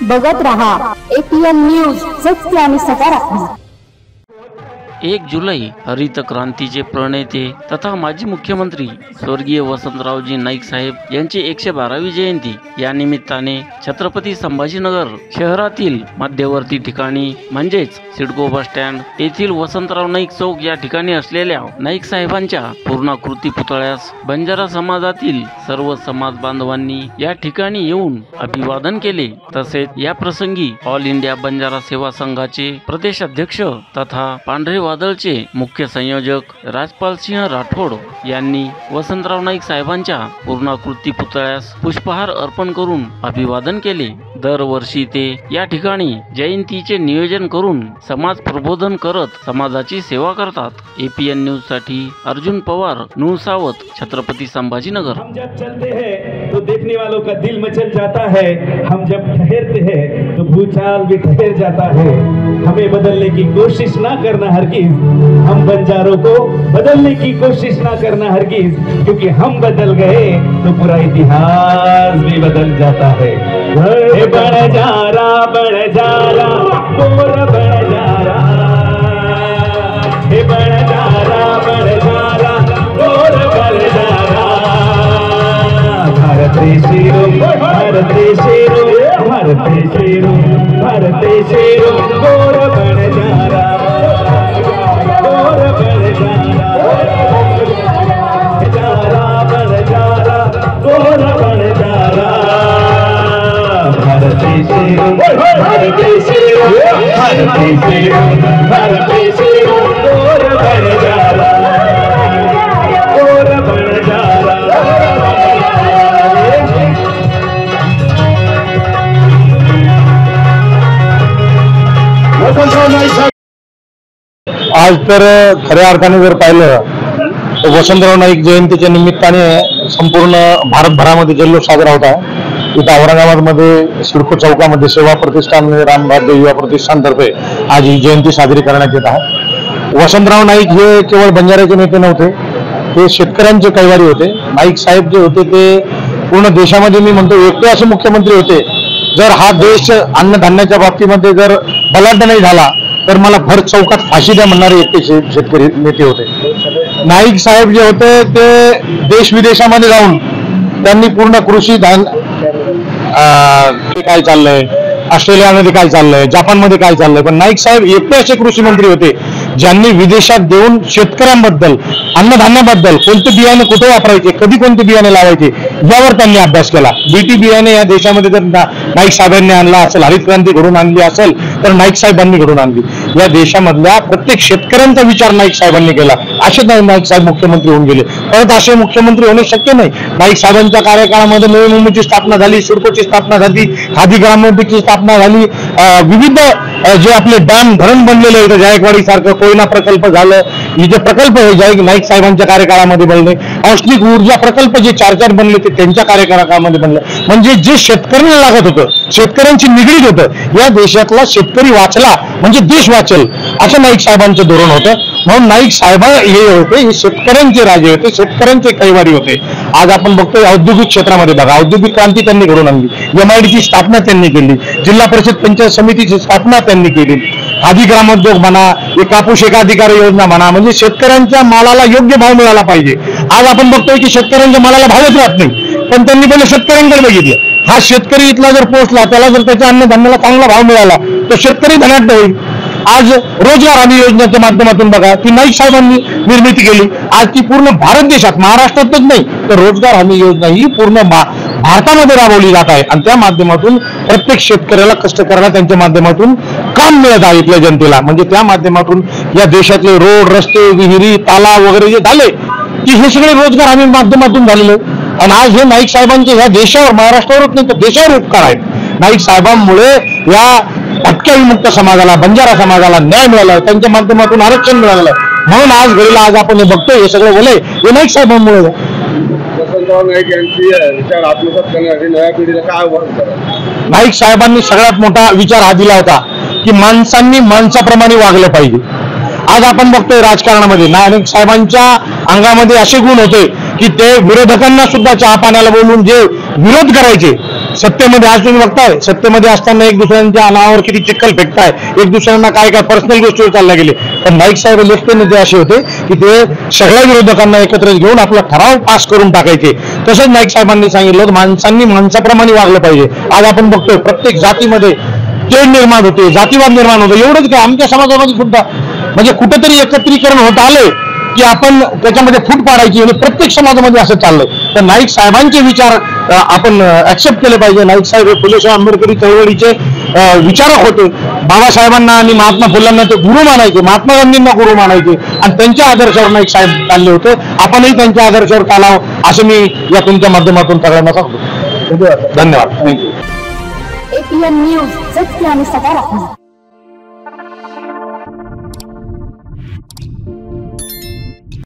बघत रहा APN news, सत्य आणि सकारात्मक। 1 जुलै हरित क्रांतीचे प्रणेते तथा माजी मुख्यमंत्री स्वर्गीय वसंतरावजी नाईक साहेब यांची 112वी जयंती या निमित्ताने छत्रपती संभाजीनगर शहरातील मध्यवर्ती ठिकाणी म्हणजेच सिडको बस स्टँड येथील वसंतराव नाईक चौक या ठिकाणी असलेल्या नाईक साहेबांच्या पूर्णाकृती पुतळ्यास बंजारा समाजातील सर्व समाज बांधवांनी या ठिकाणी येऊन अभिवादन केले। तसेच या प्रसंगी ऑल इंडिया बंजारा सेवा संघाचे प्रदेश अध्यक्ष तथा पांढरे वादळचे मुख्य संयोजक राजपाल सिंह राठोड यांनी वसंतराव नाईक साहेबांच्या पूर्णाकृती पुतळ्यास पुष्पहार अर्पण करून अभिवादन केले। दरवर्षी ते या ठिकाणी जयंतीचे नियोजन करून समाज प्रबोधन करत समाजाची सेवा करतात। APN न्यूज साठी अर्जुन पवार, नुसावत, छत्रपती संभाजीनगर। हम जब चलते हैं तो देखने वालों का दिल मचल जाता है, हम जब ठहरते हैं तो भूचाल भी ठहर जाता है। हमें बदलने की कोशिश ना करना हरगिज, हम बंजारों को बदलने की कोशिश ना करना हरगिज, क्योंकि हम बदल गए तो पूरा इतिहास भी बदल जाता है। बढ़ जा रहा गोर बढ़ जा रहा, बढ़ जा रहा गोर बढ़ जा रहा। भारत शेरो भारत शेरो भारत शेरो भारत शेरो गोर बढ़ जा रहा, गोर बढ़ जा रहा, बढ़ जा रहा गोर बढ़ जा रहा। भारत शेरो भारत शेरो भारत शेरो भारत शेरो गोर बढ़ जा रहा, गोर बढ़ जा रहा। आज तर खऱ्या अर्थाने जर पाहिलं तर वसंतराव नाईक जयंतीच्या निमित्ताने संपूर्ण भारतभरामध्ये जल्लोष साजरा होत आहे। इथं औरंगाबादमध्ये सिडको चौकामध्ये सेवा प्रतिष्ठान रामभाग्य युवा प्रतिष्ठानतर्फे आज ही जयंती साजरी करण्यात येत आहे। वसंतराव नाईक हे केवळ बंजाऱ्याचे नेते नव्हते, ते शेतकऱ्यांचे कैवारी होते। नाईक साहेब जे होते ते पूर्ण देशामध्ये मी म्हणतो एकटे असे मुख्यमंत्री होते, जर हा देश अन्नधान्याच्या बाबतीमध्ये जर बलाढ्य नाही झाला तर मला भर चौकात फाशी द्या म्हणणारे एकटे शेतकरी नेते होते। नाईक साहेब जे होते ते देश विदेशामध्ये जाऊन त्यांनी पूर्ण कृषी काय चाललंय, ऑस्ट्रेलियामध्ये काय चाललंय, जपानमध्ये काय चाललंय, पण नाईक साहेब एकटे असे कृषी मंत्री होते ज्यांनी विदेशात देऊन शेतकऱ्यांबद्दल, अन्नधान्याबद्दल कोणते बियाणे कुठे वापरायचे, कधी कोणते बियाणे लावायचे यावर त्यांनी अभ्यास केला। बीटी बियाणे या देशामध्ये जर नाईक साहेबांनी आणला असेल, हरित क्रांती घडून आणली असेल तर नाईक साहेबांनी घडून आणली। या देशामधल्या प्रत्येक शेतकऱ्यांचा विचार नाईक साहेबांनी केला, असे नाईक साहेब मुख्यमंत्री होऊन गेले। परत असे मुख्यमंत्री होणे शक्य नाही। नाईक साहेबांच्या कार्यकाळामध्ये नवी मुंबईची स्थापना झाली, सिडकोची स्थापना झाली, खादी ग्रामोद्योगची स्थापना झाली, विविध जे आपले डॅम धरण बनलेले होते, जायकवाडी सारखं कोयना प्रकल्प झालं, हे जे प्रकल्प हे नाईक साहेबांच्या कार्यकाळामध्ये बनले, औष्णिक ऊर्जा प्रकल्प जे 4 बनले ते त्यांच्या कार्यकाळामध्ये बनले। म्हणजे जे शेतकऱ्यांना लागत होतं, शेतकऱ्यांची निगडीत होतं, या देशातला शेतकरी वाचला म्हणजे देश वाचेल असं नाईक साहेबांचं धोरण होतं। म्हणून नाईक साहेब हे होते, हे शेतकऱ्यांचे राजे होते, शेतकऱ्यांचे कैवारी होते। आज आपण बघतोय औद्योगिक क्षेत्रामध्ये बघा, औद्योगिक क्रांती त्यांनी घडवून आणली, MIDची स्थापना त्यांनी केली, जिल्हा परिषद पंचायत समितीची स्थापना त्यांनी केली, खादी ग्रामोद्योग म्हणा, कापूस एकाधिकार योजना म्हणा, म्हणजे शेतकऱ्यांच्या मालाला योग्य भाव मिळाला पाहिजे। आज आपण बघतोय की शेतकऱ्यांच्या मालाला भावच राहत नाही, पण त्यांनी पहिले शेतकऱ्यांकडे बघितलं। हा शेतकरी इथला जर पोहोचला, त्याला जर त्याच्या अन्नधान्याला चांगला भाव मिळाला तर शेतकरी धनाढ्य होईल। आज रोजगार हमी योजनेच्या माध्यमातून बघा की नाईक साहेबांनी निर्मिती केली, आज ती पूर्ण भारत देशात, महाराष्ट्रातच नाही तर रोजगार हमी योजना ही पूर्ण भारतामध्ये राबवली जात आहे आणि त्या माध्यमातून प्रत्येक शेतकऱ्याला, कष्टकऱ्याला त्यांच्या माध्यमातून काम मिळत आहे इथल्या जनतेला। म्हणजे त्या माध्यमातून या देशातले रोड, रस्ते, विहिरी, तलाव वगैरे जे झाले की हे सगळे रोजगार हमी माध्यमातून झालेले। आणि आज हे नाईक साहेबांचे ह्या देशावर, महाराष्ट्रावरच नाही तर देशावर उपकार आहेत। नाईक साहेबांमुळे या भटक्या विमुक्त समाजाला, बंजारा समाजाला न्याय मिळाला, त्यांच्या माध्यमातून आरक्षण मिळालं। म्हणून आज घडीला आज आपण हे बघतोय, हे सगळं बोले हे नाईक साहेबांमुळे। वसंतराव नाईक यांची विचार आत्मसात करण्यासाठी नव्या पिढीला काय आव्हान कराल? नाईक साहेबांनी सगळ्यात मोठा विचार हा दिला होता की माणसांनी माणसाप्रमाणे वागलं पाहिजे। आज आपण बघतोय राजकारणामध्ये नाईक साहेबांच्या अंगामध्ये असे गुण होते की ते विरोधकांना सुद्धा चहा पाण्याला बोलून जे विरोध करायचे सत्तेमध्ये आज तुम्ही बघताय, सत्तेमध्ये असताना एक दुसऱ्यांच्या अनावर किती चिखल फेकताय, एक दुसऱ्यांना काय काय पर्सनल गोष्टीवर चालल्या गेले. पण नाईक साहेब लेफ्ट नेते असे होते की ते सगळ्या विरोधकांना एकत्र घेऊन आपला ठराव पास करून टाकायचे. तसंच नाईक साहेबांनी सांगितलं माणसांनी माणसाप्रमाणे वागलं पाहिजे. आज आपण बघतोय प्रत्येक जातीमध्ये तेढ निर्माण होते, जातीवाद निर्माण होतो. एवढंच काय आमच्या समाजामध्ये सुद्धा म्हणजे कुठेतरी एकत्रीकरण होत आले की आपण त्याच्यामध्ये फूट पाडायची आणि प्रत्येक समाजामध्ये असं चाललंय. तर नाईक साहेबांचे विचार आपण ऍक्सेप्ट केले पाहिजे. नाईक साहेब हे फुले आंबेडकरी चळवळीचे विचारक होते. बाबासाहेबांना आणि महात्मा फुलांना ते गुरु मानायचे, महात्मा गांधींना गुरु मानायचे आणि त्यांच्या आदर्शावर नाईक साहेब चालले होते. आपणही त्यांच्या आदर्शावर चालावं असं मी या तुमच्या माध्यमातून सगळ्यांना सांगतो. धन्यवाद. थँक्यू. APN न्यूज सत्य आणि सकारात्मक.